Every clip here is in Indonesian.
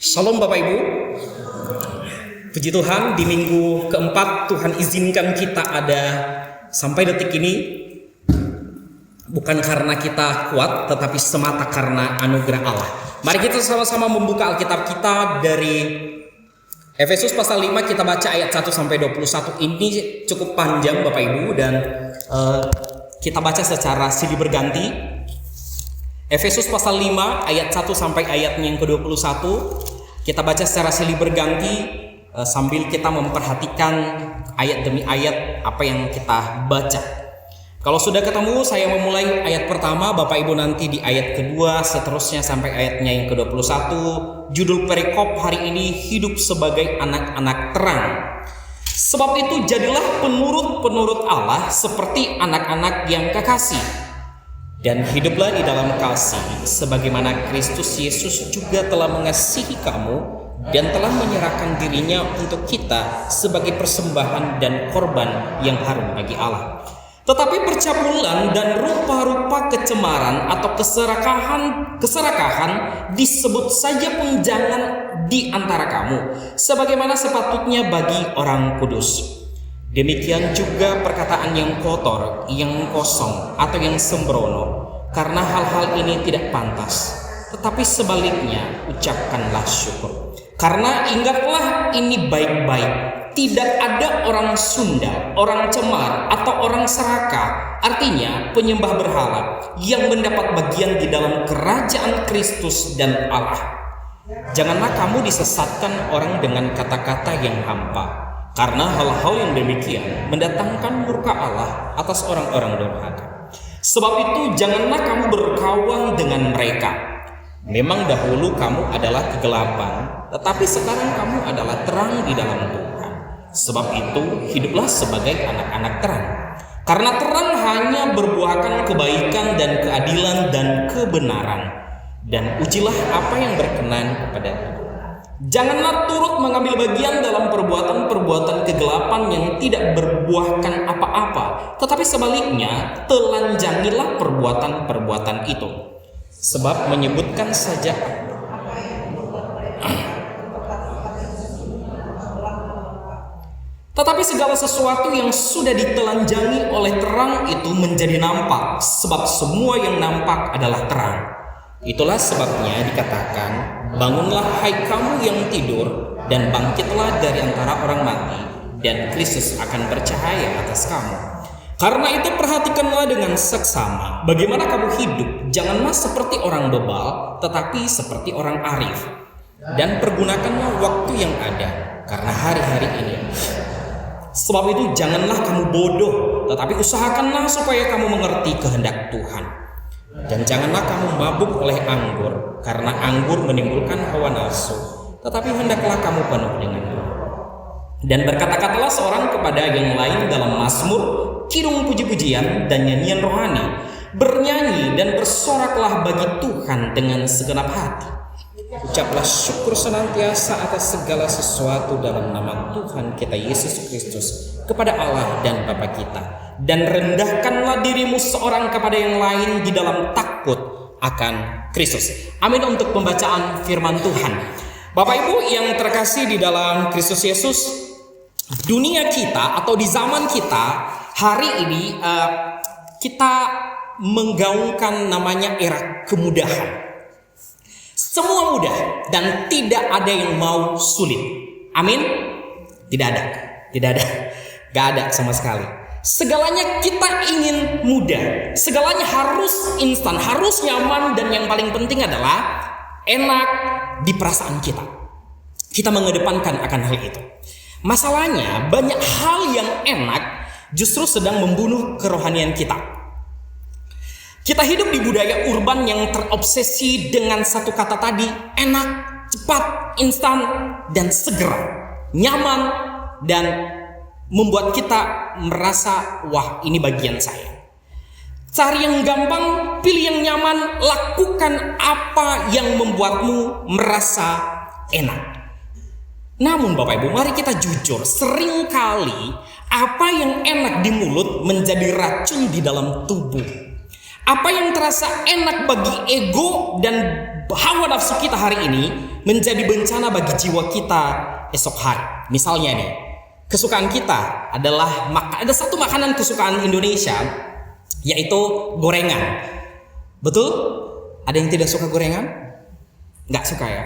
Shalom Bapak Ibu. Puji Tuhan, di minggu keempat Tuhan izinkan kita ada sampai detik ini. Bukan karena kita kuat, tetapi semata karena anugerah Allah. Mari kita sama-sama membuka Alkitab kita dari Efesus pasal 5. Kita baca ayat 1 sampai 21. Ini cukup panjang Bapak Ibu, dan kita baca secara silih berganti. Efesus pasal 5 ayat 1 sampai ayatnya yang ke-21. Kita baca secara silih berganti sambil kita memperhatikan ayat demi ayat apa yang kita baca. Kalau sudah ketemu, saya memulai ayat pertama, Bapak Ibu nanti di ayat kedua, seterusnya sampai ayatnya yang ke-21. Judul perikop hari ini, hidup sebagai anak-anak terang. Sebab itu jadilah penurut-penurut Allah seperti anak-anak yang kekasih, dan hiduplah di dalam kasih, sebagaimana Kristus Yesus juga telah mengasihi kamu dan telah menyerahkan dirinya untuk kita sebagai persembahan dan korban yang harum bagi Allah. Tetapi percabulan dan rupa-rupa kecemaran atau keserakahan disebut saja punjangan di antara kamu, sebagaimana sepatutnya bagi orang kudus. Demikian juga perkataan yang kotor, yang kosong, atau yang sembrono, karena hal-hal ini tidak pantas. Tetapi sebaliknya, ucapkanlah syukur. Karena ingatlah ini baik-baik, tidak ada orang sundal, orang cemar, atau orang serakah, artinya penyembah berhala, yang mendapat bagian di dalam kerajaan Kristus dan Allah. Janganlah kamu disesatkan orang dengan kata-kata yang hampa, karena hal-hal yang demikian mendatangkan murka Allah atas orang-orang durhaka. Sebab itu janganlah kamu berkawan dengan mereka. Memang dahulu kamu adalah kegelapan, tetapi sekarang kamu adalah terang di dalam Tuhan. Sebab itu hiduplah sebagai anak-anak terang. Karena terang hanya berbuahkan kebaikan dan keadilan dan kebenaran. Dan ujilah apa yang berkenan kepada Tuhan. Janganlah turut mengambil bagian dalam perbuatan-perbuatan kegelapan yang tidak berbuahkan apa-apa, tetapi sebaliknya telanjangilah perbuatan-perbuatan itu. Sebab menyebutkan saja tetapi segala sesuatu yang sudah ditelanjangi oleh terang itu menjadi nampak, sebab semua yang nampak adalah terang. Itulah sebabnya dikatakan, bangunlah hai kamu yang tidur, dan bangkitlah dari antara orang mati, dan Kristus akan bercahaya atas kamu. Karena itu perhatikanlah dengan seksama bagaimana kamu hidup, janganlah seperti orang bebal, tetapi seperti orang arif. Dan pergunakanlah waktu yang ada, karena hari-hari ini. Sebab itu janganlah kamu bodoh, tetapi usahakanlah supaya kamu mengerti kehendak Tuhan. Dan janganlah kamu mabuk oleh anggur, karena anggur menimbulkan hawa nafsu, tetapi hendaklah kamu penuh dengan Roh. Dan berkata-katalah seorang kepada yang lain dalam mazmur, kirung puji-pujian dan nyanyian rohani, bernyanyi dan bersoraklah bagi Tuhan dengan segenap hati. Ucaplah syukur senantiasa atas segala sesuatu dalam nama Tuhan kita Yesus Kristus kepada Allah dan Bapa kita. Dan rendahkanlah dirimu seorang kepada yang lain di dalam takut akan Kristus. Amin untuk pembacaan firman Tuhan. Bapak Ibu yang terkasih di dalam Kristus Yesus, dunia kita atau di zaman kita hari ini kita menggaungkan namanya era kemudahan. Semua mudah dan tidak ada yang mau sulit. Amin? Tidak ada. Gak ada sama sekali. Segalanya kita ingin mudah. Segalanya harus instan, harus nyaman, dan yang paling penting adalah enak di perasaan kita. Kita mengedepankan akan hal itu. Masalahnya banyak hal yang enak justru sedang membunuh kerohanian kita. Kita hidup di budaya urban yang terobsesi dengan satu kata tadi, enak, cepat, instan, dan segera, nyaman, dan membuat kita merasa, wah ini bagian saya. Cari yang gampang, pilih yang nyaman, lakukan apa yang membuatmu merasa enak. Namun Bapak Ibu, mari kita jujur, seringkali apa yang enak di mulut menjadi racun di dalam tubuh. Apa yang terasa enak bagi ego dan hawa nafsu kita hari ini menjadi bencana bagi jiwa kita esok hari. Misalnya nih, kesukaan kita adalah ada satu makanan kesukaan Indonesia, yaitu gorengan. Betul? Ada yang tidak suka gorengan? Nggak suka ya?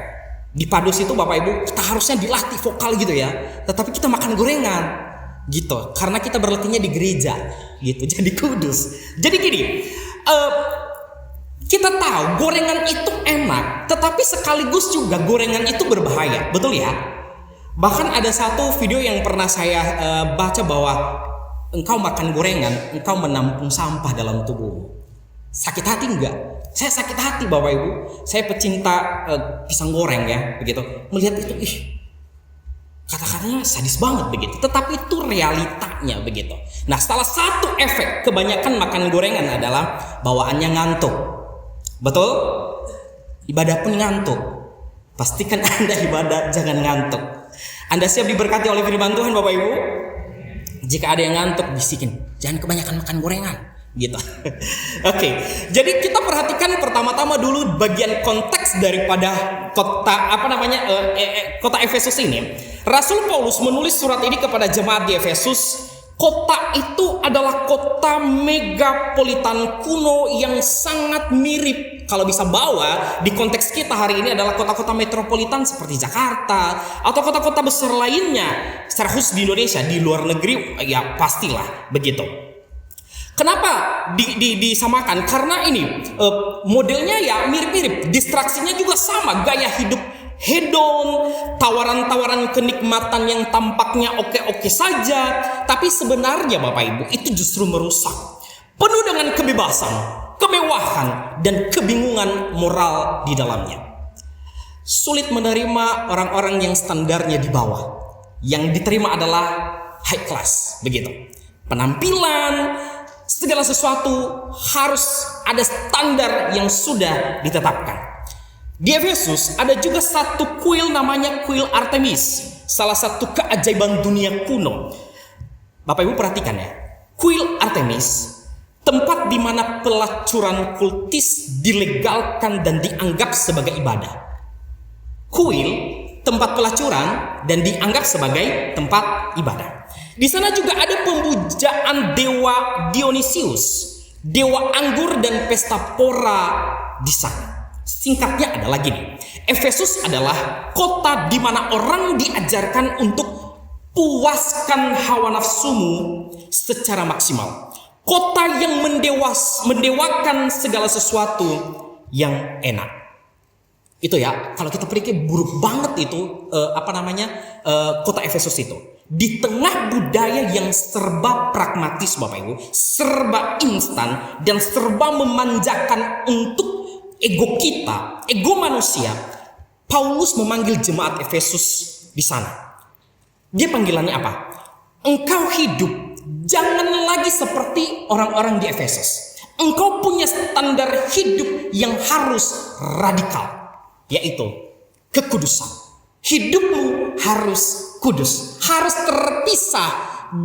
Di Padus itu Bapak Ibu, kita harusnya dilatih vokal gitu ya, tetapi kita makan gorengan gitu, karena kita berlatihnya di gereja gitu, jadi kudus. Jadi gini, kita tahu gorengan itu enak, tetapi sekaligus juga gorengan itu berbahaya, betul ya? Bahkan ada satu video yang pernah saya baca bahwa engkau makan gorengan, engkau menampung sampah dalam tubuhmu. Sakit hati enggak? Saya sakit hati Bapak Ibu. Saya pecinta pisang goreng ya, begitu. Melihat itu, kata-katanya sadis banget begitu. Tetapi itu realitanya begitu. Nah, salah satu efek kebanyakan makan gorengan adalah bawaannya ngantuk. Betul? Ibadah pun ngantuk. Pastikan Anda ibadah jangan ngantuk. Anda siap diberkati oleh firman Tuhan Bapak Ibu? Jika ada yang ngantuk, bisikin, jangan kebanyakan makan gorengan. Gitu. Oke, jadi kita perhatikan pertama-tama dulu bagian konteks daripada kota Efesus ini. Rasul Paulus menulis surat ini kepada jemaat di Efesus. Kota itu adalah kota megapolitan kuno yang sangat mirip, kalau bisa bawa di konteks kita hari ini, adalah kota-kota metropolitan seperti Jakarta atau kota-kota besar lainnya secara khusus di Indonesia. Di luar negeri ya pastilah begitu. Kenapa disamakan? Karena ini modelnya ya mirip-mirip, distraksinya juga sama, gaya hidup hedon, tawaran-tawaran kenikmatan yang tampaknya oke-oke saja, tapi sebenarnya Bapak Ibu itu justru merusak. Penuh dengan kebebasan, kemewahan, dan kebingungan moral di dalamnya. Sulit menerima orang-orang yang standarnya di bawah. Yang diterima adalah high class, begitu. Penampilan, segala sesuatu harus ada standar yang sudah ditetapkan. Di Efesus ada juga satu kuil namanya kuil Artemis, salah satu keajaiban dunia kuno. Bapak Ibu perhatikan ya, kuil Artemis, tempat di mana pelacuran kultis dilegalkan dan dianggap sebagai ibadah. Kuil, tempat pelacuran dan dianggap sebagai tempat ibadah. Di sana juga ada pemujaan dewa Dionysius, dewa anggur dan pesta pora di sana. Singkatnya adalah gini, Efesus adalah kota di mana orang diajarkan untuk puaskan hawa nafsumu secara maksimal. Kota yang mendewakan segala sesuatu yang enak. Itu ya, kalau kita pergi buruk banget itu kota Efesus itu. Di tengah budaya yang serba pragmatis Bapak Ibu, serba instan dan serba memanjakan untuk ego kita, ego manusia, Paulus memanggil jemaat Efesus di sana. Dia panggilannya apa? Engkau hidup jangan lagi seperti orang-orang di Efesus. Engkau punya standar hidup yang harus radikal, yaitu kekudusan. Hidupmu harus kudus, harus terpisah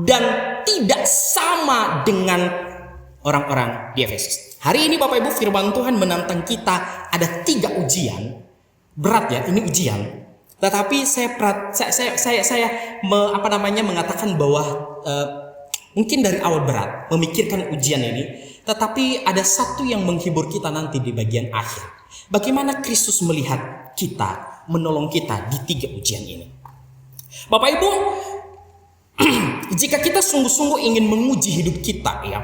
dan tidak sama dengan orang-orang di Efesus. Hari ini Bapak Ibu, firman Tuhan menantang kita, ada 3 ujian. Berat ya, ini ujian. Tetapi mengatakan bahwa mungkin dari awal berat memikirkan ujian ini, tetapi ada satu yang menghibur kita nanti di bagian akhir. Bagaimana Kristus melihat kita, menolong kita di 3 ujian ini. Bapak Ibu, jika kita sungguh-sungguh ingin menguji hidup kita ya,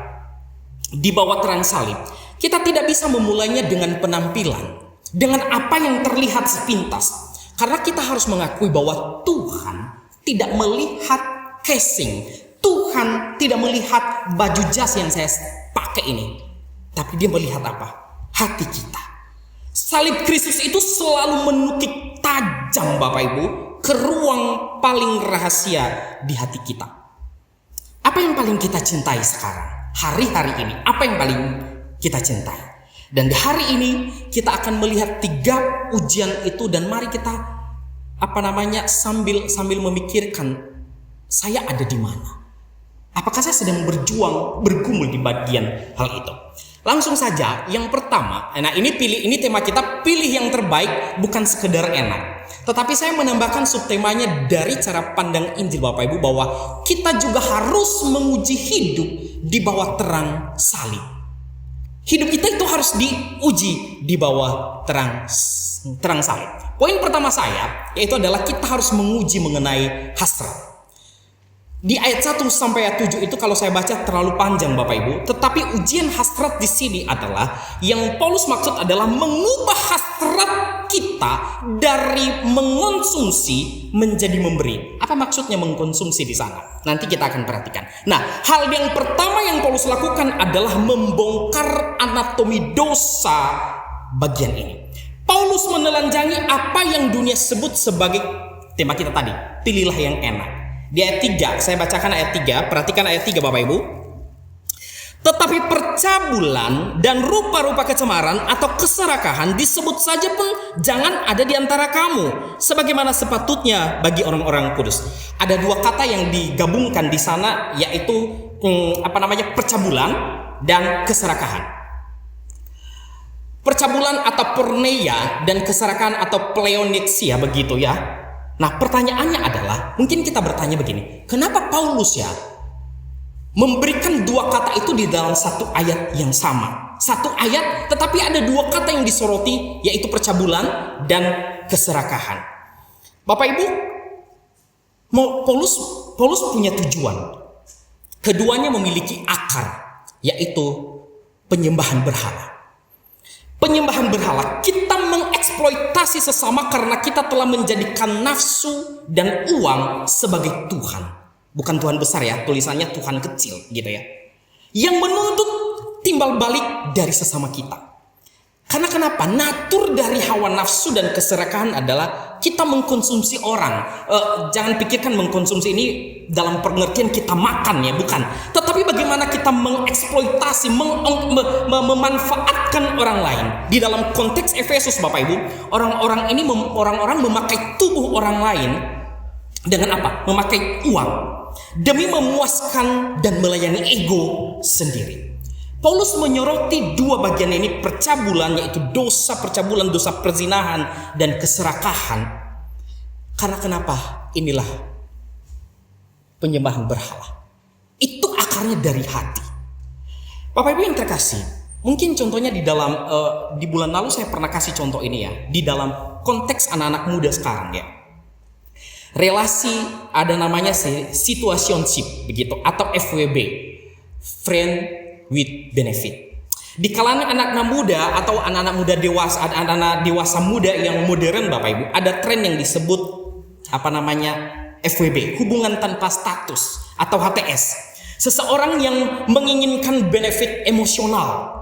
di bawah terang salib, kita tidak bisa memulainya dengan penampilan, dengan apa yang terlihat sepintas. Karena kita harus mengakui bahwa Tuhan tidak melihat casing, Tuhan tidak melihat baju jas yang saya pakai ini, tapi Dia melihat apa? Hati kita. Salib Kristus itu selalu menukik tajam Bapak Ibu ke ruang paling rahasia di hati kita. Apa yang paling kita cintai sekarang? Hari-hari ini, apa yang paling kita cintai? Dan di hari ini kita akan melihat 3 ujian itu, dan mari kita sambil memikirkan, saya ada di mana? Apakah saya sedang berjuang, bergumul di bagian hal itu? Langsung saja, yang pertama, nah ini tema kita, pilih yang terbaik, bukan sekedar enak. Tetapi saya menambahkan subtemanya dari cara pandang Injil Bapak Ibu, bahwa kita juga harus menguji hidup di bawah terang salib. Hidup kita itu harus diuji di bawah terang salib. Poin pertama saya, yaitu adalah kita harus menguji mengenai hasrat. Di ayat 1 sampai ayat 7 itu kalau saya baca terlalu panjang Bapak Ibu, tetapi ujian hasrat di sini adalah yang Paulus maksud adalah mengubah hasrat kita dari mengonsumsi menjadi memberi. Apa maksudnya mengkonsumsi di sana? Nanti kita akan perhatikan. Nah, hal yang pertama yang Paulus lakukan adalah membongkar anatomi dosa bagian ini. Paulus menelanjangi apa yang dunia sebut sebagai tema kita tadi, pilihlah yang enak. Di ayat 3, saya bacakan ayat 3, perhatikan ayat 3 Bapak Ibu. Tetapi percabulan dan rupa-rupa kecemaran atau keserakahan disebut saja pun jangan ada di antara kamu, sebagaimana sepatutnya bagi orang-orang kudus. Ada dua kata yang digabungkan di sana, yaitu percabulan dan keserakahan. Percabulan atau porneia dan keserakahan atau pleonexia, begitu ya. Nah, pertanyaannya adalah, mungkin kita bertanya begini, kenapa Paulus ya memberikan dua kata itu di dalam satu ayat yang sama? Satu ayat, tetapi ada dua kata yang disoroti, yaitu percabulan dan keserakahan. Bapak Ibu, Paulus punya tujuan. Keduanya memiliki akar, yaitu penyembahan berhala. Penyembahan berhala, kita mengeksploitasi sesama karena kita telah menjadikan nafsu dan uang sebagai Tuhan. Bukan Tuhan besar ya, tulisannya Tuhan kecil gitu ya. Yang menuntut timbal balik dari sesama kita. Karena kenapa? Natur dari hawa nafsu dan keserakahan adalah kita mengkonsumsi orang. Jangan pikirkan mengkonsumsi ini dalam pengertian kita makan ya, bukan. Tetapi bagaimana kita mengeksploitasi, memanfaatkan orang lain. Di dalam konteks Efesus Bapak Ibu, orang-orang memakai tubuh orang lain dengan apa? Memakai uang demi memuaskan dan melayani ego sendiri. Paulus menyoroti dua bagian ini, percabulan, yaitu dosa percabulan, dosa perzinahan dan keserakahan. Karena kenapa? Inilah penyembahan berhala. Itu akarnya dari hati. Bapak Ibu yang terkasih, mungkin contohnya di bulan lalu saya pernah kasih contoh ini ya, di dalam konteks anak-anak muda sekarang ya. Relasi ada namanya situationship begitu, atau FWB, friend with benefit. Di kalangan anak-anak muda atau anak-anak muda dewasa, anak-anak dewasa muda yang modern Bapak Ibu, ada tren yang disebut FWB, hubungan tanpa status atau HTS. Seseorang yang menginginkan benefit emosional.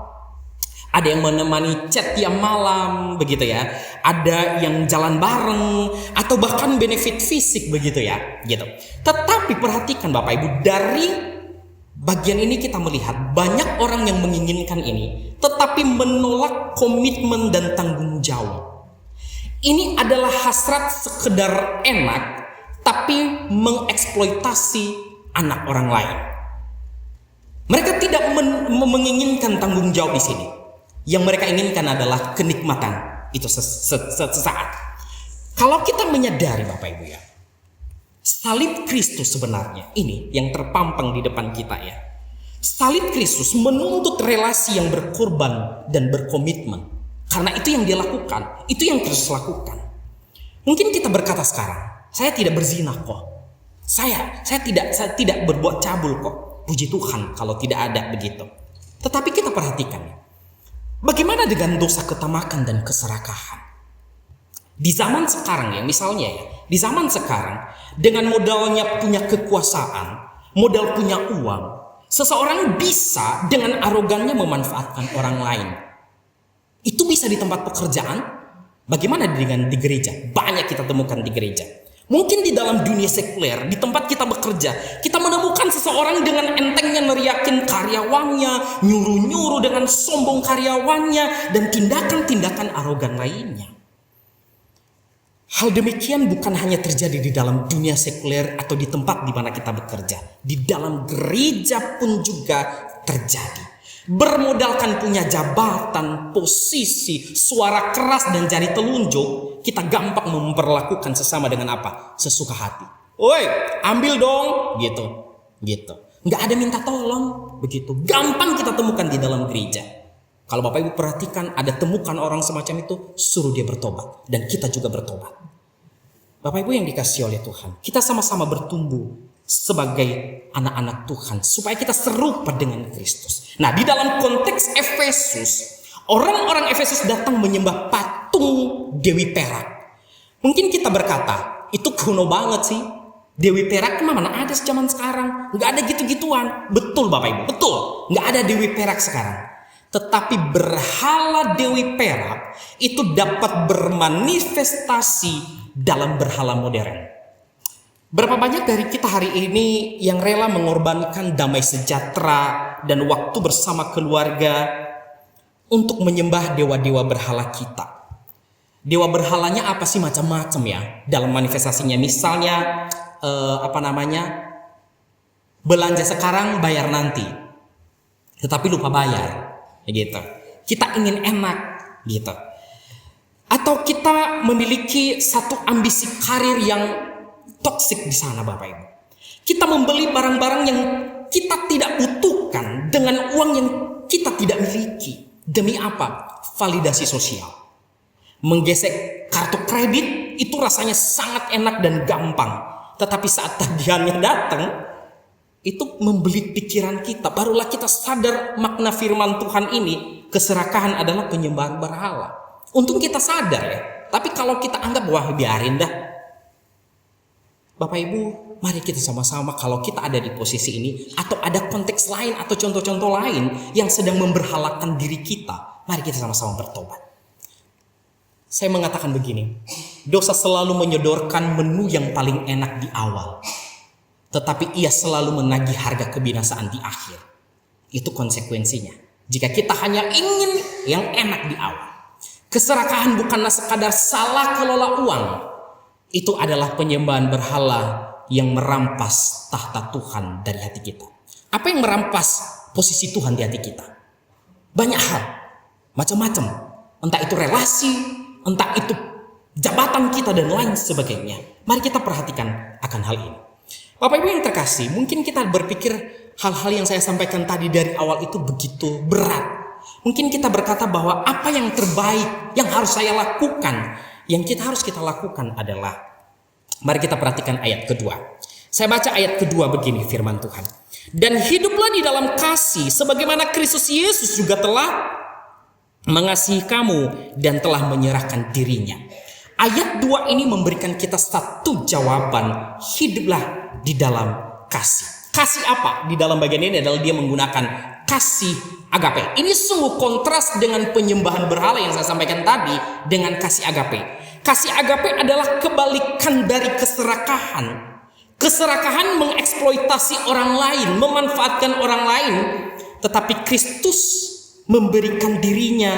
Ada yang menemani chat tiap malam begitu ya. Ada yang jalan bareng atau bahkan benefit fisik begitu ya, gitu. Tetapi perhatikan Bapak Ibu, dari bagian ini kita melihat banyak orang yang menginginkan ini tetapi menolak komitmen dan tanggung jawab. Ini adalah hasrat sekedar enak tapi mengeksploitasi anak orang lain. Mereka tidak menginginkan tanggung jawab di sini. Yang mereka inginkan adalah kenikmatan itu sesaat. Kalau kita menyadari Bapak Ibu ya, salib Kristus sebenarnya ini yang terpampang di depan kita ya. Salib Kristus menuntut relasi yang berkorban dan berkomitmen. Karena itu yang dia lakukan, itu yang Kristus lakukan. Mungkin kita berkata sekarang, saya tidak berzina kok. Saya tidak berbuat cabul kok. Puji Tuhan kalau tidak ada begitu. Tetapi kita perhatikan, bagaimana dengan dosa ketamakan dan keserakahan? Di zaman sekarang ya, misalnya ya, di zaman sekarang dengan modalnya punya kekuasaan, modal punya uang, seseorang bisa dengan arogannya memanfaatkan orang lain. Itu bisa di tempat pekerjaan. Bagaimana dengan di gereja? Banyak kita temukan di gereja. Mungkin di dalam dunia sekuler, di tempat kita bekerja, kita menemukan seseorang dengan entengnya neriakin karyawannya, nyuruh-nyuruh dengan sombong karyawannya, dan tindakan-tindakan arogan lainnya. Hal demikian bukan hanya terjadi di dalam dunia sekuler atau di tempat di mana kita bekerja. Di dalam gereja pun juga terjadi. Bermodalkan punya jabatan, posisi, suara keras dan jari telunjuk, kita gampang memperlakukan sesama dengan apa? Sesuka hati. Woi, ambil dong, gitu. Nggak ada minta tolong, begitu. Gampang kita temukan di dalam gereja. Kalau Bapak Ibu perhatikan, ada temukan orang semacam itu, suruh dia bertobat. Dan kita juga bertobat. Bapak Ibu yang dikasihi oleh Tuhan, kita sama-sama bertumbuh sebagai anak-anak Tuhan, supaya kita serupa dengan Kristus. Nah, di dalam konteks Efesus, orang-orang Efesus datang menyembah patung Dewi Perak. Mungkin kita berkata, itu kuno banget sih. Dewi Perak mana ada zaman sekarang? Nggak ada gitu-gituan. Betul Bapak Ibu, betul. Nggak ada Dewi Perak sekarang. Tetapi berhala Dewi Perak itu dapat bermanifestasi dalam berhala modern. Berapa banyak dari kita hari ini yang rela mengorbankan damai sejahtera dan waktu bersama keluarga untuk menyembah dewa-dewa berhala kita? Dewa berhalanya apa sih? Macam-macam ya dalam manifestasinya. Misalnya belanja sekarang bayar nanti, tetapi lupa bayar, gitu. Kita ingin enak, gitu. Atau kita memiliki satu ambisi karir yang toksik di sana Bapak Ibu. Kita membeli barang-barang yang kita tidak butuhkan dengan uang yang kita tidak miliki. Demi apa? Validasi sosial. Menggesek kartu kredit itu rasanya sangat enak dan gampang. Tetapi saat tagihannya datang, itu membeli pikiran kita. Barulah kita sadar makna firman Tuhan ini. Keserakahan adalah penyembahan berhala. Untung kita sadar ya. Tapi kalau kita anggap, wah biarin dah. Bapak Ibu, mari kita sama-sama kalau kita ada di posisi ini, atau ada konteks lain atau contoh-contoh lain yang sedang memberhalakan diri kita, mari kita sama-sama bertobat. Saya mengatakan begini, dosa selalu menyodorkan menu yang paling enak di awal, tetapi ia selalu menagih harga kebinasaan di akhir. Itu konsekuensinya. Jika kita hanya ingin yang enak di awal. Keserakahan bukanlah sekadar salah kelola uang. Itu adalah penyembahan berhala yang merampas tahta Tuhan dari hati kita. Apa yang merampas posisi Tuhan di hati kita? Banyak hal, macam-macam. Entah itu relasi, entah itu jabatan kita dan lain sebagainya. Mari kita perhatikan akan hal ini. Bapak Ibu yang terkasih, mungkin kita berpikir hal-hal yang saya sampaikan tadi dari awal itu begitu berat. Mungkin kita berkata bahwa apa yang terbaik yang harus saya lakukan, yang harus kita lakukan adalah, mari kita perhatikan ayat kedua. Saya baca ayat kedua begini firman Tuhan. Dan hiduplah di dalam kasih sebagaimana Kristus Yesus juga telah mengasihi kamu dan telah menyerahkan dirinya. Ayat 2 ini memberikan kita satu jawaban, hiduplah di dalam kasih. Kasih apa? Di dalam bagian ini adalah dia menggunakan kasih agape. Ini sungguh kontras dengan penyembahan berhala yang saya sampaikan tadi dengan kasih agape. Kasih agape adalah kebalikan dari keserakahan. Keserakahan mengeksploitasi orang lain, memanfaatkan orang lain, tetapi Kristus memberikan dirinya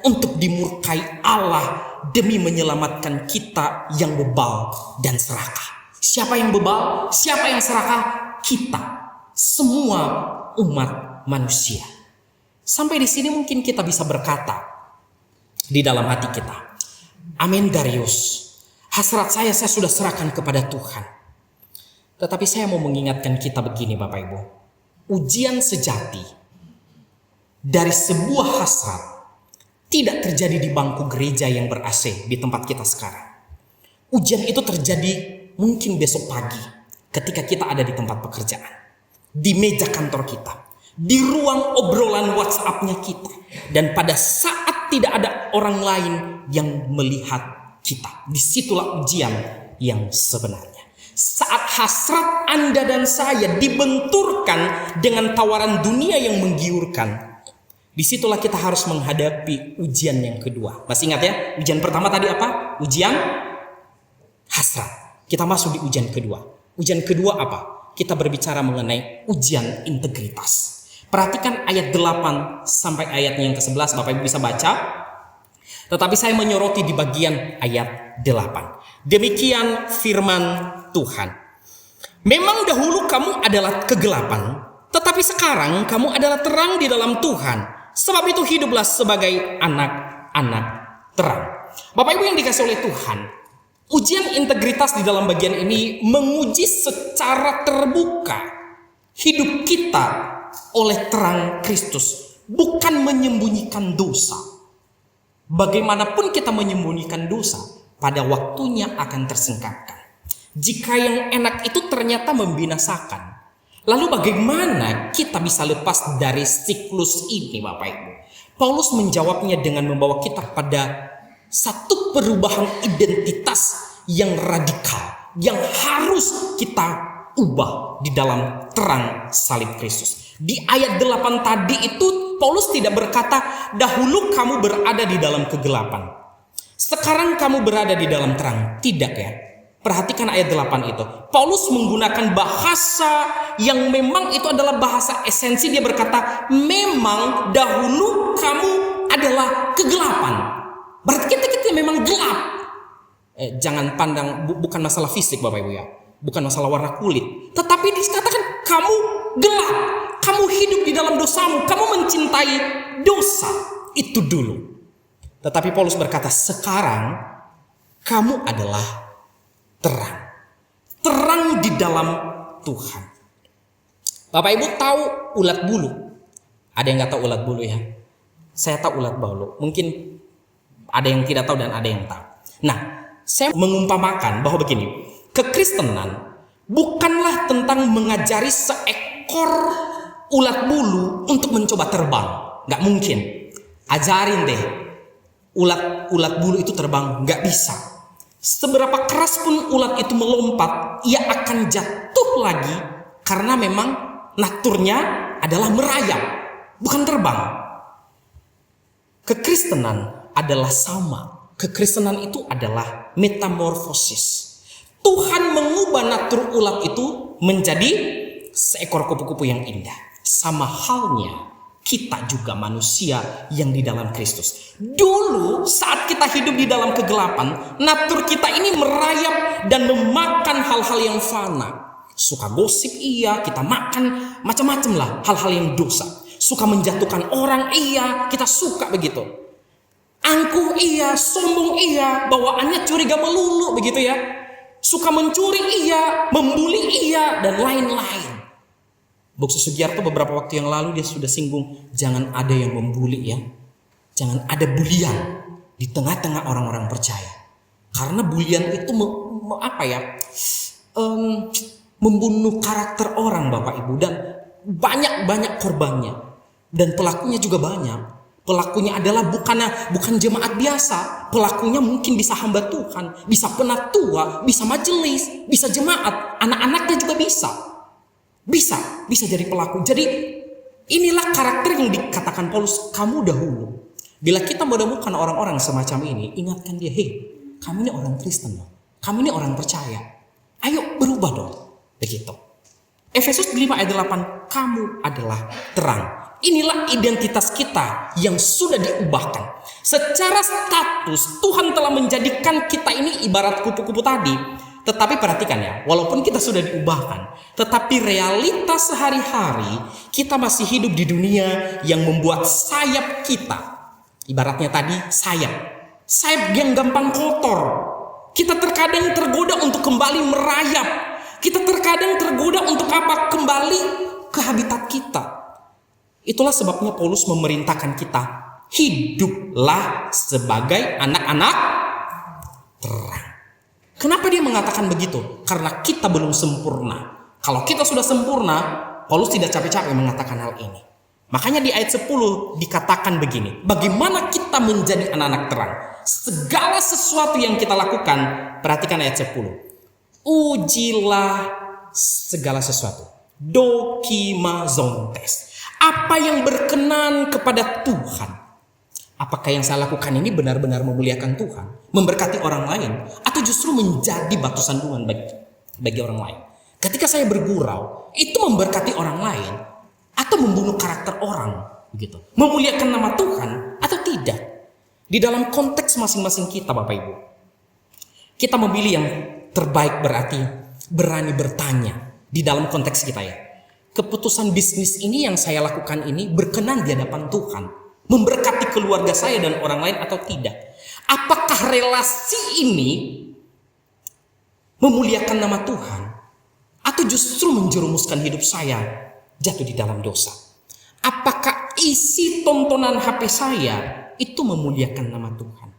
untuk dimurkai Allah demi menyelamatkan kita yang bebal dan serakah. Siapa yang bebal? Siapa yang serakah? Kita, semua umat manusia. Sampai di sini mungkin kita bisa berkata di dalam hati kita, amin Darius, hasrat saya sudah serahkan kepada Tuhan. Tetapi saya mau mengingatkan kita begini Bapak Ibu, ujian sejati dari sebuah hasrat tidak terjadi di bangku gereja yang ber-AC di tempat kita sekarang. Ujian itu terjadi mungkin besok pagi ketika kita ada di tempat pekerjaan, di meja kantor kita, di ruang obrolan WhatsApp-nya kita, dan pada saat tidak ada orang lain yang melihat kita. Disitulah ujian yang sebenarnya. Saat hasrat Anda dan saya dibenturkan dengan tawaran dunia yang menggiurkan, disitulah kita harus menghadapi ujian yang kedua. Masih ingat ya? Ujian pertama tadi apa? Ujian hasrat. Kita masuk di ujian kedua. Ujian kedua apa? Kita berbicara mengenai ujian integritas. Perhatikan ayat 8 sampai ayatnya yang ke-11. Bapak Ibu bisa baca. Tetapi saya menyoroti di bagian ayat 8. Demikian firman Tuhan. Memang dahulu kamu adalah kegelapan, Tetapi sekarang kamu adalah terang di dalam Tuhan. Sebab itu hiduplah sebagai anak-anak terang. Bapak Ibu yang dikasih oleh Tuhan, ujian integritas di dalam bagian ini menguji secara terbuka hidup kita oleh terang Kristus, bukan menyembunyikan dosa. Bagaimanapun kita menyembunyikan dosa, pada waktunya akan tersingkapkan. Jika yang enak itu ternyata membinasakan, lalu bagaimana kita bisa lepas dari siklus ini, Bapak Ibu? Paulus menjawabnya dengan membawa kita pada satu perubahan identitas yang radikal, yang harus kita ubah di dalam terang salib Kristus. Di ayat 8 tadi itu Paulus tidak berkata, dahulu kamu berada di dalam kegelapan, sekarang kamu berada di dalam terang. Tidak ya. Perhatikan ayat 8 itu. Paulus menggunakan bahasa yang memang itu adalah bahasa esensi. Dia berkata, memang dahulu kamu adalah kegelapan. Berarti kita memang gelap. Jangan pandang, bukan masalah fisik Bapak Ibu ya. Bukan masalah warna kulit. Tetapi dikatakan kamu gelap. Kamu hidup di dalam dosamu. Kamu mencintai dosa. Itu dulu. Tetapi Paulus berkata, sekarang kamu adalah terang. Terang di dalam Tuhan. Bapak Ibu tahu ulat bulu? Ada yang gak tahu ulat bulu ya? Saya tahu ulat bulu. Mungkin ada yang tidak tahu dan ada yang tahu. Nah, saya mengumpamakan bahwa begini. Kekristenan bukanlah tentang mengajari seekor ulat bulu untuk mencoba terbang. Gak mungkin. Ajarin deh. Ulat bulu itu terbang. Gak bisa. Seberapa keras pun ulat itu melompat, ia akan jatuh lagi karena memang naturnya adalah merayap, bukan terbang. Kekristenan adalah sama. Kekristenan itu adalah metamorfosis. Tuhan mengubah natur ulat itu menjadi seekor kupu-kupu yang indah. Sama halnya kita juga manusia yang di dalam Kristus. Dulu saat kita hidup di dalam kegelapan, natur kita ini merayap dan memakan hal-hal yang fana. Suka gosip iya, kita makan macam-macam lah hal-hal yang dosa. Suka menjatuhkan orang iya, kita suka begitu. Angkuh iya, sombong iya, bawaannya curiga melulu begitu ya. Suka mencuri iya, membuli iya, dan lain-lain. Buksu Sugiarto beberapa waktu yang lalu dia sudah singgung, jangan ada yang membuli ya. Jangan ada bulian di tengah-tengah orang-orang percaya. Karena bulian itu membunuh karakter orang Bapak Ibu, dan banyak korbannya. Dan pelakunya juga banyak. Pelakunya adalah bukan jemaat biasa. Pelakunya mungkin bisa hamba Tuhan, bisa penatua, bisa majelis, bisa jemaat, anak-anaknya juga bisa. Bisa jadi pelaku. Jadi inilah karakter yang dikatakan Paulus, kamu dahulu. Bila kita menemukan orang-orang semacam ini, ingatkan dia, hei, kamu ini orang Kristen loh. Kamu ini orang percaya. Ayo berubah dong. Begitu. Efesus 5 ayat 8, kamu adalah terang. Inilah identitas kita yang sudah diubahkan. Secara status Tuhan telah menjadikan kita ini ibarat kupu-kupu tadi. Tetapi perhatikan ya, walaupun kita sudah diubahkan, tetapi realitas sehari-hari kita masih hidup di dunia yang membuat sayap kita. Ibaratnya tadi sayap yang gampang kotor. Kita terkadang tergoda untuk kembali merayap. Kita terkadang tergoda untuk apa? Kembali ke habitat kita. Itulah sebabnya Paulus memerintahkan kita, hiduplah sebagai anak-anak terang. Kenapa dia mengatakan begitu? Karena kita belum sempurna. Kalau kita sudah sempurna, Paulus tidak capek-capek mengatakan hal ini. Makanya di ayat 10 dikatakan begini, bagaimana kita menjadi anak-anak terang? Segala sesuatu yang kita lakukan, perhatikan ayat 10. Ujilah segala sesuatu. Dokimazontes. Apa yang berkenan kepada Tuhan. Apakah yang saya lakukan ini benar-benar memuliakan Tuhan, memberkati orang lain, atau justru menjadi batu sandungan bagi orang lain? Ketika saya bergurau, itu memberkati orang lain atau membunuh karakter orang, begitu. Memuliakan nama Tuhan atau tidak? Di dalam konteks masing-masing kita, Bapak Ibu, kita memilih yang terbaik, berarti berani bertanya di dalam konteks kita ya. keputusan bisnis ini yang saya lakukan ini berkenan di hadapan Tuhan, memberkati keluarga saya dan orang lain atau tidak? Apakah relasi ini memuliakan nama Tuhan atau justru menjerumuskan hidup saya jatuh di dalam dosa? Apakah isi tontonan HP saya itu memuliakan nama Tuhan?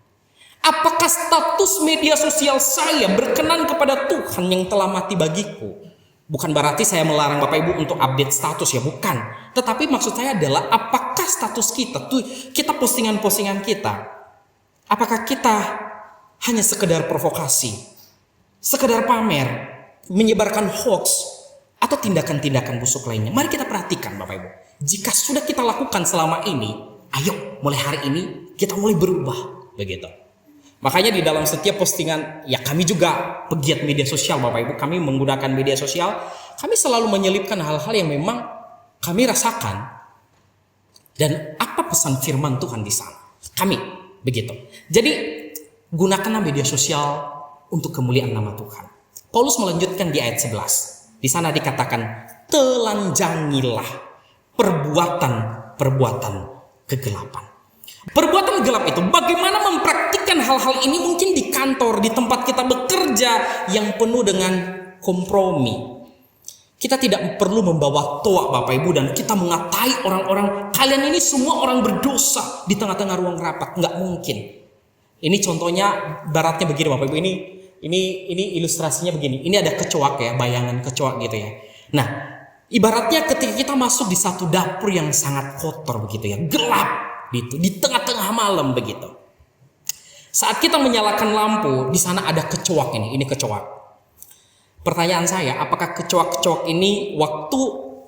Apakah status media sosial saya berkenan kepada Tuhan yang telah mati bagiku? Bukan berarti saya melarang Bapak Ibu untuk update status ya, bukan. Tetapi maksud saya adalah apakah status kita postingan-postingan kita, apakah kita hanya sekedar provokasi, sekedar pamer, menyebarkan hoax, atau tindakan-tindakan busuk lainnya? Mari kita perhatikan Bapak Ibu. Jika sudah kita lakukan selama ini, ayo mulai hari ini kita mulai berubah, begitu. Makanya di dalam setiap postingan, ya kami juga pegiat media sosial Bapak Ibu, kami menggunakan media sosial, kami selalu menyelipkan hal-hal yang memang kami rasakan dan apa pesan firman Tuhan di sana. Kami begitu. Jadi gunakanlah media sosial untuk kemuliaan nama Tuhan. Paulus melanjutkan di ayat 11. Di sana dikatakan, telanjangilah perbuatan kegelapan. Perbuatan gelap itu bagaimana mempraktikkan hal-hal ini mungkin di kantor, di tempat kita bekerja yang penuh dengan kompromi. Kita tidak perlu membawa toa Bapak Ibu dan kita mengatai orang-orang, kalian ini semua orang berdosa di tengah-tengah ruang rapat. Nggak mungkin. Ini contohnya baratnya begini Bapak Ibu, ini ilustrasinya begini. Ini ada kecoak ya, bayangan kecoak gitu ya. Nah, ibaratnya ketika kita masuk di satu dapur yang sangat kotor begitu ya, gelap. Di tengah-tengah malam begitu. Saat kita menyalakan lampu, di sana ada kecoak ini kecoak. Pertanyaan saya, apakah kecoak-kecoak ini waktu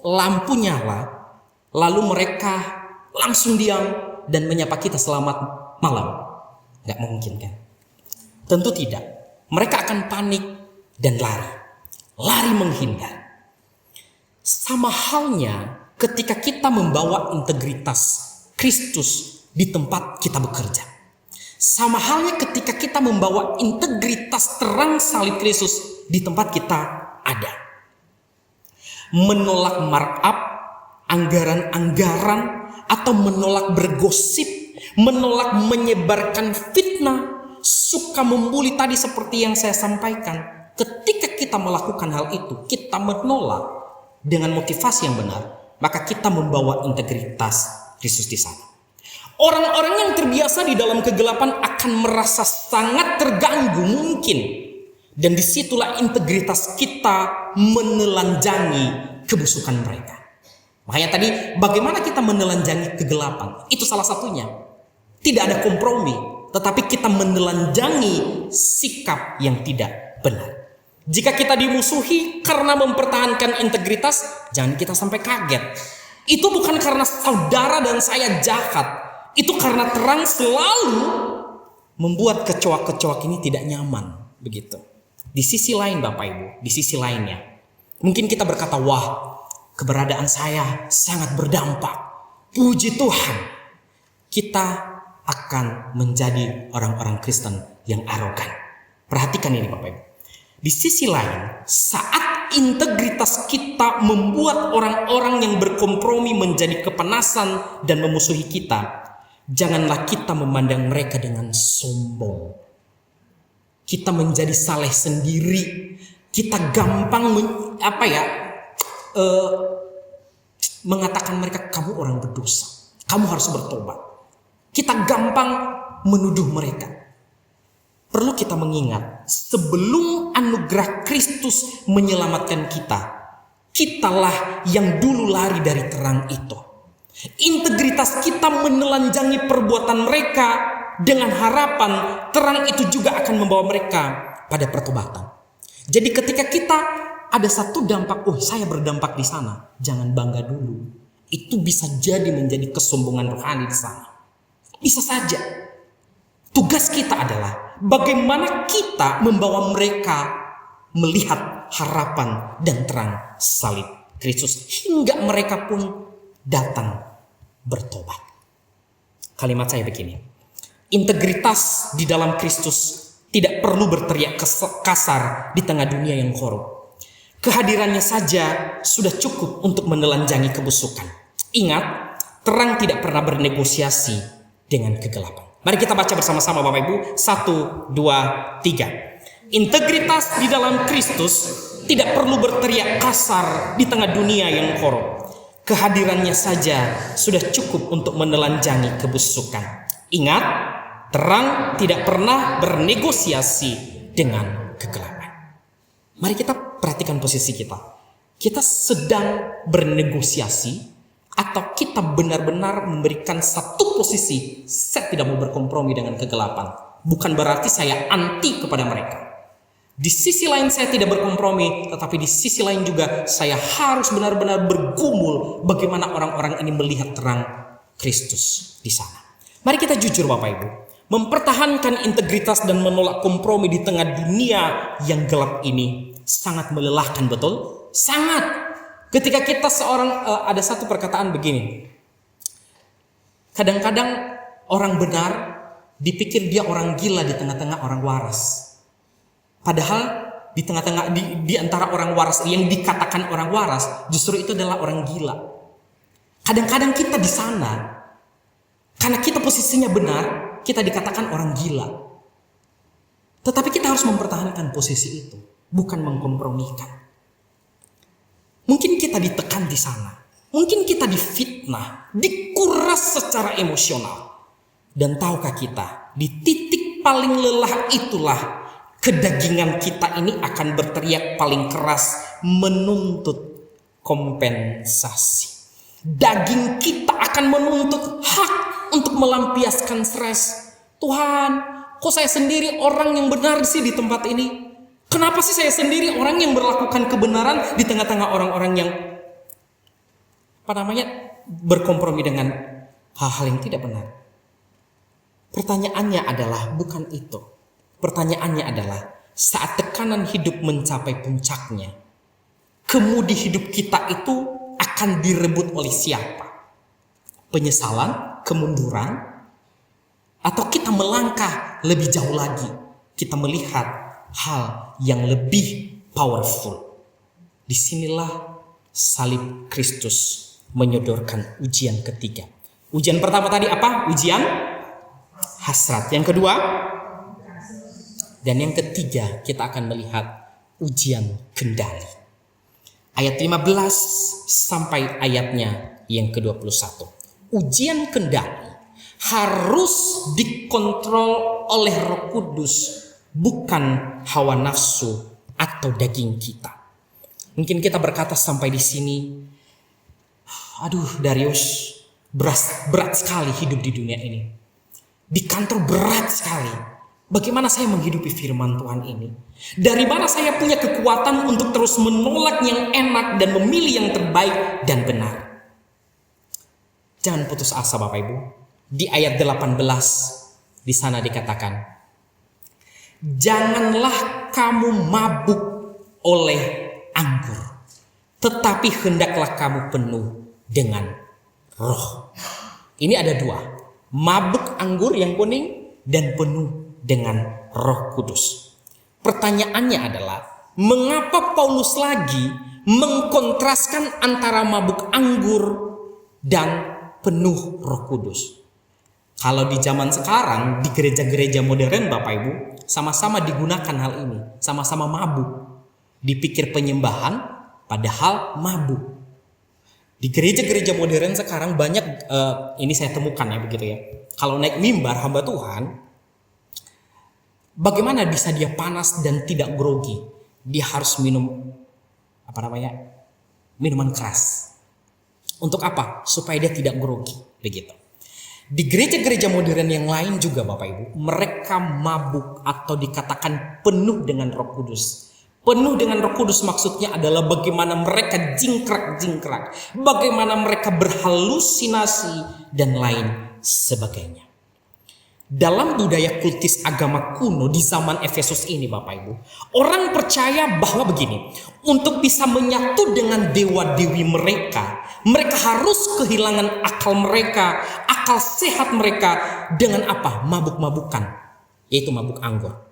lampu nyala, lalu mereka langsung diam dan menyapa kita selamat malam? Gak mungkin kan? Tentu tidak. Mereka akan panik dan lari menghindar. Sama halnya ketika kita membawa integritas Kristus di tempat kita bekerja. Sama halnya ketika kita membawa integritas terang salib Kristus di tempat kita ada. Menolak markup, anggaran-anggaran, atau menolak bergosip, menolak menyebarkan fitnah, suka membuli tadi seperti yang saya sampaikan. Ketika kita melakukan hal itu, kita menolak dengan motivasi yang benar, maka kita membawa integritas Kristus di sana. Orang-orang yang terbiasa di dalam kegelapan akan merasa sangat terganggu mungkin. Dan disitulah integritas kita menelanjangi kebusukan mereka. Makanya tadi bagaimana kita menelanjangi kegelapan? Itu salah satunya. Tidak ada kompromi. Tetapi kita menelanjangi sikap yang tidak benar. Jika kita dimusuhi karena mempertahankan integritas, jangan kita sampai kaget. Itu bukan karena saudara dan saya jahat. Itu karena terang selalu membuat kecoak-kecoak ini tidak nyaman. Begitu. Di sisi lain Bapak Ibu, di sisi lainnya. Mungkin kita berkata, wah keberadaan saya sangat berdampak. Puji Tuhan. Kita akan menjadi orang-orang Kristen yang arogan. Perhatikan ini Bapak Ibu. Di sisi lain, saat integritas kita membuat orang-orang yang berkompromi menjadi kepanasan dan memusuhi kita, janganlah kita memandang mereka dengan sombong. Kita menjadi saleh sendiri. Kita gampang mengatakan mereka, kamu orang berdosa, kamu harus bertobat. Kita gampang menuduh mereka. Perlu kita mengingat, sebelum anugerah Kristus menyelamatkan kita, kitalah yang dulu lari dari terang itu. Integritas kita menelanjangi perbuatan mereka dengan harapan terang itu juga akan membawa mereka pada pertobatan. Jadi ketika kita ada satu dampak, oh saya berdampak di sana, jangan bangga dulu. Itu bisa jadi menjadi kesombongan rohani di sana. Bisa saja. Tugas kita adalah bagaimana kita membawa mereka melihat harapan dan terang salib Kristus hingga mereka pun datang bertobat. Kalimat saya begini. Integritas di dalam Kristus tidak perlu berteriak kasar di tengah dunia yang korup. Kehadirannya saja sudah cukup untuk menelanjangi kebusukan. Ingat, terang tidak pernah bernegosiasi dengan kegelapan. Mari kita baca bersama-sama Bapak Ibu. 1, 2, 3. Integritas di dalam Kristus tidak perlu berteriak kasar di tengah dunia yang korup. Kehadirannya saja sudah cukup untuk menelanjangi kebusukan. Ingat, terang tidak pernah bernegosiasi dengan kegelapan. Mari kita perhatikan posisi kita. Kita sedang bernegosiasi atau kita benar-benar memberikan satu posisi, saya tidak mau berkompromi dengan kegelapan. Bukan berarti saya anti kepada mereka. Di sisi lain saya tidak berkompromi, tetapi di sisi lain juga saya harus benar-benar bergumul bagaimana orang-orang ini melihat terang Kristus di sana. Mari kita jujur Bapak Ibu, mempertahankan integritas dan menolak kompromi di tengah dunia yang gelap ini sangat melelahkan, betul? Sangat. Ketika kita ada satu perkataan begini, kadang-kadang orang benar dipikir dia orang gila di tengah-tengah orang waras. Padahal di tengah-tengah di antara orang waras yang dikatakan orang waras, justru itu adalah orang gila. Kadang-kadang kita di sana, karena kita posisinya benar, kita dikatakan orang gila. Tetapi kita harus mempertahankan posisi itu, bukan mengkompromikan. Mungkin kita ditekan di sana, mungkin kita difitnah, dikuras secara emosional. Dan tahukah kita, di titik paling lelah itulah kedagingan kita ini akan berteriak paling keras menuntut kompensasi. Daging kita akan menuntut hak untuk melampiaskan stres. Tuhan, kok saya sendiri orang yang benar sih di tempat ini? Kenapa sih saya sendiri orang yang berlakukan kebenaran di tengah-tengah orang-orang yang berkompromi dengan hal-hal yang tidak benar? Pertanyaannya adalah bukan itu. Pertanyaannya adalah saat tekanan hidup mencapai puncaknya, kemudi hidup kita itu akan direbut oleh siapa? Penyesalan, kemunduran, atau kita melangkah lebih jauh lagi, kita melihat hal yang lebih powerful. Disinilah salib Kristus menyodorkan ujian ketiga. Ujian pertama tadi apa? Ujian hasrat. Yang kedua dan yang ketiga kita akan melihat ujian kendali. Ayat 15 sampai ayatnya yang ke-21. Ujian kendali harus dikontrol oleh Roh Kudus, bukan hawa nafsu atau daging kita. Mungkin kita berkata sampai di sini, aduh Darius, berat sekali hidup di dunia ini. Di kantor berat sekali. Bagaimana saya menghidupi firman Tuhan ini? Dari mana saya punya kekuatan untuk terus menolak yang enak dan memilih yang terbaik dan benar? Jangan putus asa Bapak Ibu. Di ayat 18 di sana dikatakan, janganlah kamu mabuk oleh anggur, tetapi hendaklah kamu penuh dengan roh. Ini ada dua, mabuk anggur yang kuning dan penuh dengan Roh Kudus. Pertanyaannya adalah, mengapa Paulus lagi mengkontraskan antara mabuk anggur dan penuh Roh Kudus? Kalau di zaman sekarang, di gereja-gereja modern Bapak Ibu, sama-sama digunakan hal ini, sama-sama mabuk. Dipikir penyembahan, padahal mabuk. Di gereja-gereja modern sekarang banyak, ini saya temukan ya begitu ya. Kalau naik mimbar hamba Tuhan, bagaimana bisa dia panas dan tidak grogi? Dia harus minum minuman keras. Untuk apa? Supaya dia tidak grogi, begitu. Di gereja-gereja modern yang lain juga Bapak Ibu, mereka mabuk atau dikatakan penuh dengan Roh Kudus. Penuh dengan Roh Kudus maksudnya adalah bagaimana mereka jingkrak-jingkrak, bagaimana mereka berhalusinasi dan lain sebagainya. Dalam budaya kultis agama kuno di zaman Efesus ini Bapak Ibu, orang percaya bahwa begini, untuk bisa menyatu dengan dewa-dewi mereka harus kehilangan akal mereka, akal sehat mereka dengan apa? Mabuk-mabukan, yaitu mabuk anggur.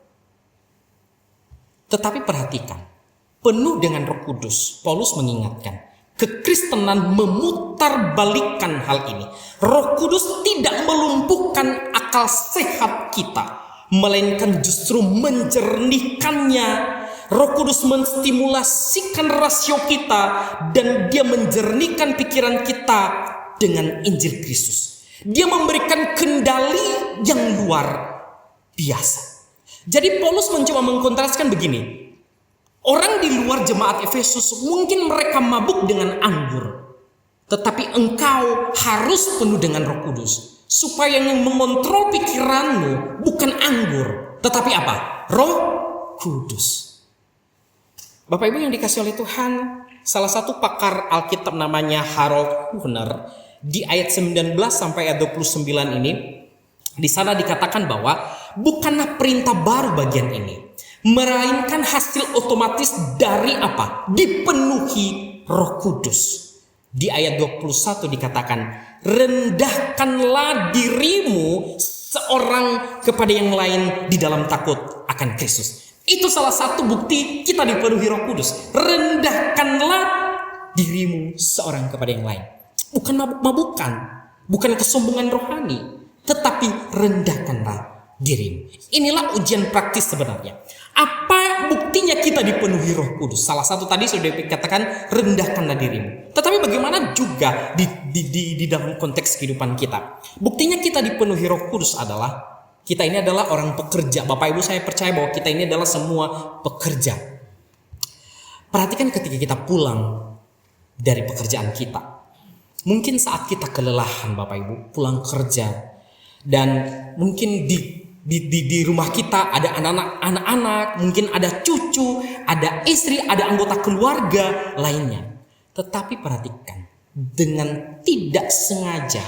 Tetapi perhatikan, penuh dengan Roh Kudus, Paulus mengingatkan, kekristenan memutarbalikkan hal ini. Roh Kudus tidak melumpuhkan akal sehat kita, melainkan justru menjernihkannya. Roh Kudus menstimulasikan rasio kita dan dia menjernihkan pikiran kita dengan Injil Kristus. Dia memberikan kendali yang luar biasa. Jadi Paulus mencoba mengkontraskan begini. Orang di luar jemaat Efesus mungkin mereka mabuk dengan anggur. Tetapi engkau harus penuh dengan Roh Kudus. Supaya yang mengontrol pikiranmu bukan anggur. Tetapi apa? Roh Kudus. Bapak Ibu yang dikasih oleh Tuhan, salah satu pakar Alkitab namanya Harold Kuhner, di ayat 19 sampai ayat 29 ini, di sana dikatakan bahwa bukanlah perintah baru bagian ini, melainkan hasil otomatis dari apa? Dipenuhi Roh Kudus. Di ayat 21 dikatakan, rendahkanlah dirimu seorang kepada yang lain di dalam takut akan Kristus. Itu salah satu bukti kita dipenuhi Roh Kudus. Rendahkanlah dirimu seorang kepada yang lain. Bukan mabuk-mabukan, bukan kesombongan rohani, tetapi rendahkanlah dirimu. Inilah ujian praktis sebenarnya. Apa buktinya kita dipenuhi Roh Kudus? Salah satu tadi sudah dikatakan, rendahkanlah dirimu. Tetapi bagaimana juga di dalam konteks kehidupan kita? Buktinya kita dipenuhi Roh Kudus adalah kita ini adalah orang pekerja. Bapak Ibu, saya percaya bahwa kita ini adalah semua pekerja. Perhatikan ketika kita pulang dari pekerjaan kita. Mungkin saat kita kelelahan Bapak Ibu, pulang kerja. Dan mungkin di rumah kita ada anak-anak, mungkin ada cucu, ada istri, ada anggota keluarga lainnya. Tetapi perhatikan, dengan tidak sengaja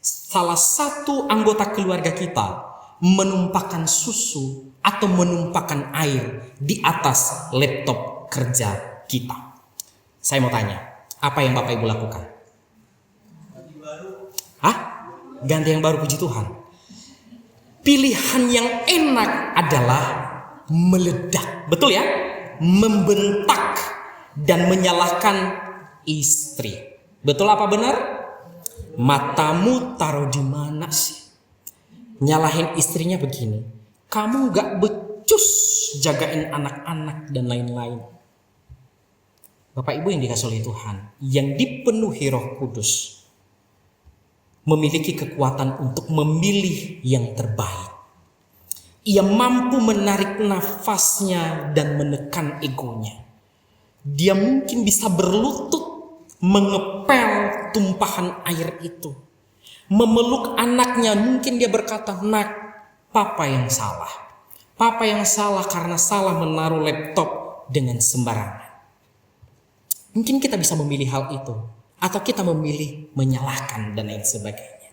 salah satu anggota keluarga kita menumpahkan susu atau menumpahkan air di atas laptop kerja kita. Saya mau tanya, apa yang Bapak Ibu lakukan? Ganti yang baru, puji Tuhan. Pilihan yang enak adalah meledak, betul ya? Membentak dan menyalahkan istri. Betul apa benar? Matamu taruh di mana sih? Nyalahin istrinya begini, kamu gak becus jagain anak-anak dan lain-lain. Bapak Ibu yang dikasih oleh Tuhan, yang dipenuhi Roh Kudus memiliki kekuatan untuk memilih yang terbaik. Ia mampu menarik nafasnya dan menekan egonya. Dia mungkin bisa berlutut mengepel tumpahan air itu. Memeluk anaknya, mungkin dia berkata, nak, papa yang salah. Papa yang salah karena salah menaruh laptop dengan sembarangan. Mungkin kita bisa memilih hal itu. Atau kita memilih menyalahkan dan lain sebagainya.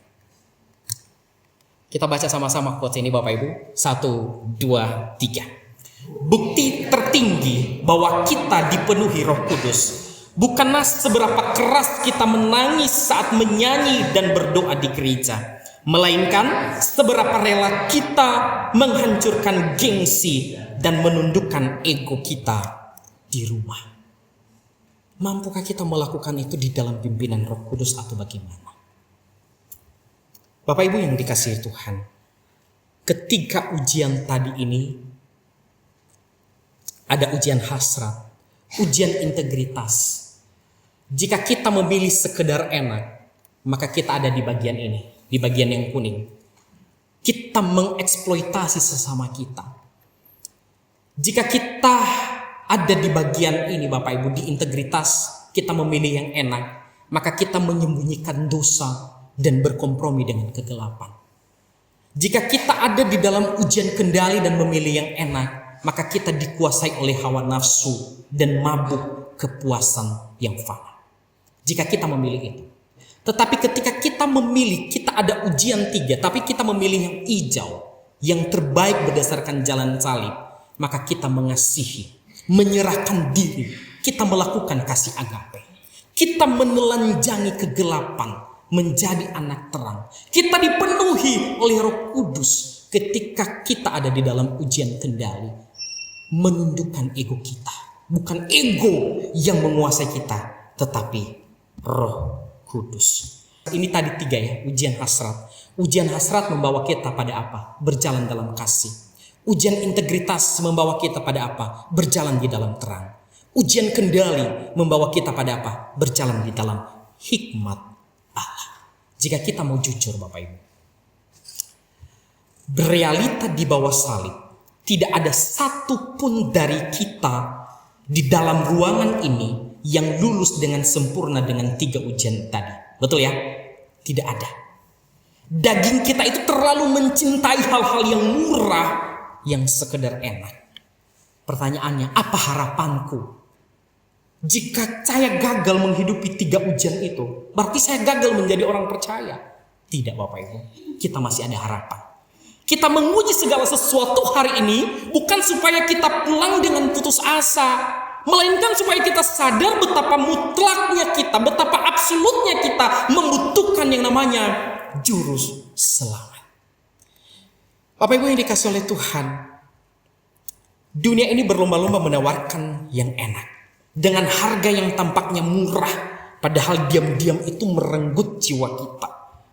Kita baca sama-sama quotes ini Bapak Ibu. 1, 2, 3. Bukti tertinggi bahwa kita dipenuhi Roh Kudus bukanlah seberapa keras kita menangis saat menyanyi dan berdoa di gereja, melainkan seberapa rela kita menghancurkan gengsi dan menundukkan ego kita di rumah. Mampukah kita melakukan itu di dalam pimpinan Roh Kudus atau bagaimana? Bapak Ibu yang dikasihi Tuhan, ketika ujian tadi ini, ada ujian hasrat, ujian integritas. Jika kita memilih sekedar enak, maka kita ada di bagian ini, di bagian yang kuning. Kita mengeksploitasi sesama kita. Jika kita ada di bagian ini Bapak Ibu, di integritas, kita memilih yang enak, maka kita menyembunyikan dosa dan berkompromi dengan kegelapan. Jika kita ada di dalam ujian kendali dan memilih yang enak, maka kita dikuasai oleh hawa nafsu dan mabuk kepuasan yang fana. Jika kita memilih itu. Tetapi ketika kita memilih, kita ada ujian 3, tapi kita memilih yang hijau, yang terbaik berdasarkan jalan salib, maka kita mengasihi, menyerahkan diri, kita melakukan kasih agape. Kita menelanjangi kegelapan menjadi anak terang. Kita dipenuhi oleh Roh Kudus ketika kita ada di dalam ujian kendali, menundukkan ego kita Bukan ego yang menguasai kita, tetapi Roh Kudus. Ini tadi 3 ya, ujian hasrat. Ujian hasrat membawa kita pada apa? Berjalan dalam kasih. Ujian integritas membawa kita pada apa? Berjalan di dalam terang. Ujian kendali membawa kita pada apa? Berjalan di dalam hikmat Allah. Jika kita mau jujur Bapak Ibu, berealita di bawah salib, tidak ada satupun dari kita di dalam ruangan ini yang lulus dengan sempurna dengan 3 ujian tadi. Betul ya? Tidak ada. Daging kita itu terlalu mencintai hal-hal yang murah, yang sekedar enak. Pertanyaannya, apa harapanku? Jika saya gagal menghidupi 3 ujian itu, berarti saya gagal menjadi orang percaya. Tidak Bapak Ibu, kita masih ada harapan. Kita menguji segala sesuatu hari ini bukan supaya kita pulang dengan putus asa, melainkan supaya kita sadar betapa mutlaknya kita, betapa absolutnya kita membutuhkan yang namanya juru selamat. Bapak Ibu yang dikasih oleh Tuhan, dunia ini berlomba-lomba menawarkan yang enak dengan harga yang tampaknya murah, padahal diam-diam itu merenggut jiwa kita.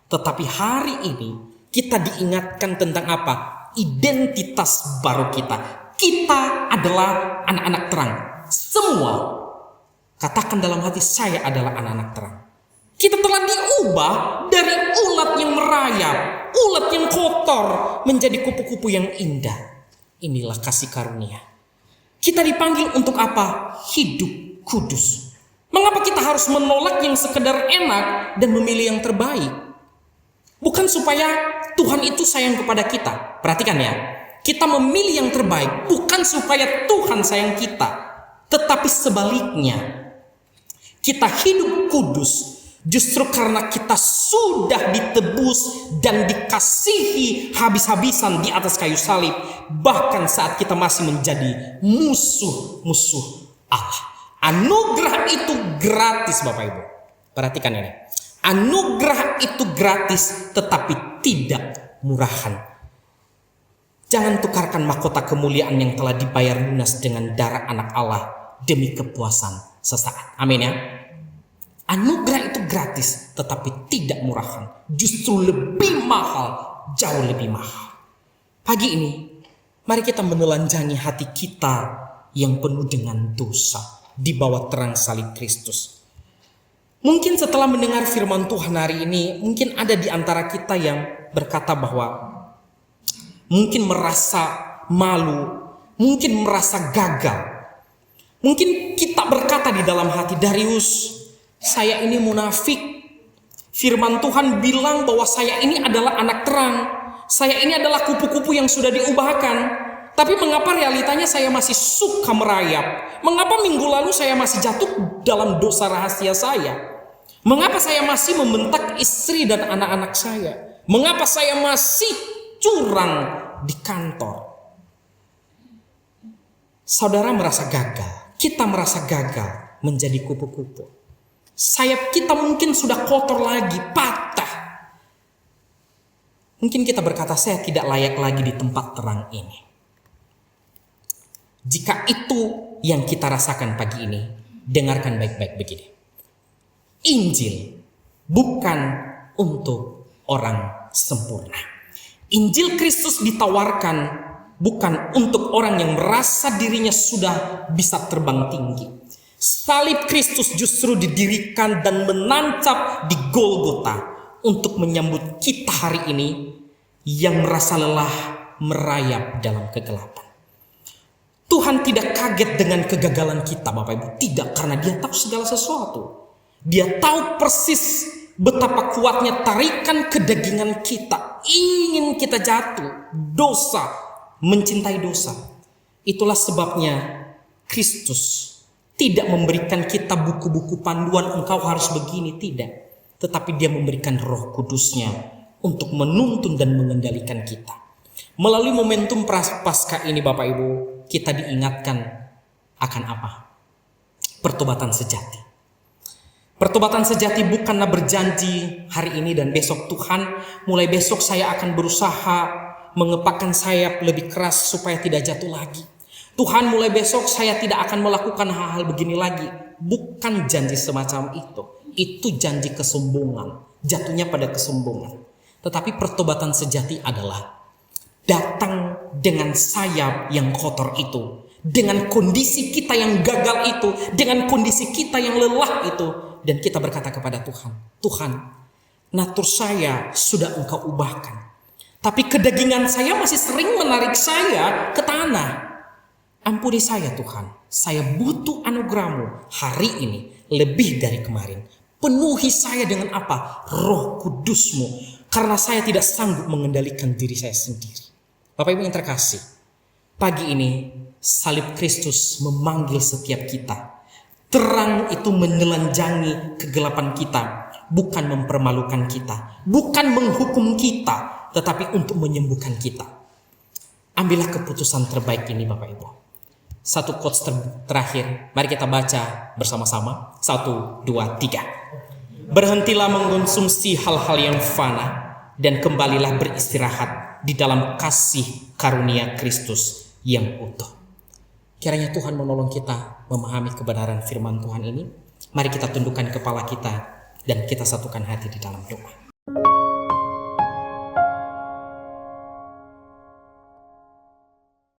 Tetapi hari ini kita diingatkan tentang apa? Identitas baru kita. Kita adalah anak-anak terang. Semua katakan dalam hati, saya adalah anak-anak terang. Kita telah diubah dari ulat yang merayap, ulat yang kotor, menjadi kupu-kupu yang indah. Inilah kasih karunia. Kita dipanggil untuk apa? Hidup kudus. Mengapa kita harus menolak yang sekedar enak dan memilih yang terbaik? Bukan supaya Tuhan itu sayang kepada kita. Perhatikan ya, kita memilih yang terbaik bukan supaya Tuhan sayang kita, tetapi sebaliknya. Kita hidup kudus justru karena kita sudah ditebus dan dikasihi habis-habisan di atas kayu salib. Bahkan saat kita masih menjadi musuh-musuh Allah. Anugerah itu gratis Bapak Ibu. Perhatikan ini. Anugerah itu gratis tetapi tidak murahan. Jangan tukarkan mahkota kemuliaan yang telah dibayar lunas dengan darah anak Allah demi kepuasan sesaat. Amin ya. Anugerah itu gratis tetapi tidak murahan. Justru lebih mahal, jauh lebih mahal. Pagi ini mari kita menelanjangi hati kita yang penuh dengan dosa di bawah terang salib Kristus. Mungkin setelah mendengar firman Tuhan hari ini, mungkin ada di antara kita yang berkata bahwa mungkin merasa malu, mungkin merasa gagal. Mungkin kita berkata di dalam hati, Darius, saya ini munafik. Firman Tuhan bilang bahwa saya ini adalah anak terang. Saya ini adalah kupu-kupu yang sudah diubahkan. Tapi mengapa realitanya saya masih suka merayap? Mengapa minggu lalu saya masih jatuh dalam dosa rahasia saya? Mengapa saya masih membentak istri dan anak-anak saya? Mengapa saya masih curang di kantor? Saudara merasa gagal. Kita merasa gagal menjadi kupu-kupu. Sayap kita mungkin sudah kotor lagi, patah. Mungkin kita berkata, saya tidak layak lagi di tempat terang ini. Jika itu yang kita rasakan pagi ini, dengarkan baik-baik begini. Injil bukan untuk orang sempurna. Injil Kristus ditawarkan bukan untuk orang yang merasa dirinya sudah bisa terbang tinggi. Salib Kristus justru didirikan dan menancap di Golgota untuk menyambut kita hari ini yang merasa lelah merayap dalam kegelapan. Tuhan tidak kaget dengan kegagalan kita Bapak Ibu. Tidak, karena dia tahu segala sesuatu. Dia tahu persis betapa kuatnya tarikan kedagingan kita. Ingin kita jatuh, dosa, mencintai dosa. Itulah sebabnya Kristus tidak memberikan kita buku-buku panduan engkau harus begini, tidak. Tetapi dia memberikan Roh Kudusnya untuk menuntun dan mengendalikan kita. Melalui momentum Paskah ini Bapak Ibu, kita diingatkan akan apa? Pertobatan sejati. Pertobatan sejati bukanlah berjanji hari ini dan besok, Tuhan mulai besok saya akan berusaha mengepakkan sayap lebih keras supaya tidak jatuh lagi. Tuhan, mulai besok saya tidak akan melakukan hal-hal begini lagi. Bukan janji semacam itu. Itu janji kesombongan. Jatuhnya pada kesombongan. Tetapi pertobatan sejati adalah datang dengan sayap yang kotor itu. Dengan kondisi kita yang gagal itu. Dengan kondisi kita yang lelah itu. Dan kita berkata kepada Tuhan, Tuhan, natur saya sudah Engkau ubahkan. Tapi kedagingan saya masih sering menarik saya ke tanah. Ampuni saya Tuhan, saya butuh anugerah-Mu hari ini lebih dari kemarin. Penuhi saya dengan apa? Roh Kudus-Mu. Karena saya tidak sanggup mengendalikan diri saya sendiri. Bapak Ibu yang terkasih, pagi ini salib Kristus memanggil setiap kita. Terang itu menelanjangi kegelapan kita. Bukan mempermalukan kita. Bukan menghukum kita. Tetapi untuk menyembuhkan kita. Ambillah keputusan terbaik ini Bapak Ibu. Satu quotes terakhir. Mari kita baca bersama-sama. 1, 2, 3. Berhentilah mengkonsumsi hal-hal yang fana. Dan kembalilah beristirahat di dalam kasih karunia Kristus yang utuh. Kiranya Tuhan menolong kita memahami kebenaran firman Tuhan ini. Mari kita tundukkan kepala kita dan kita satukan hati di dalam doa.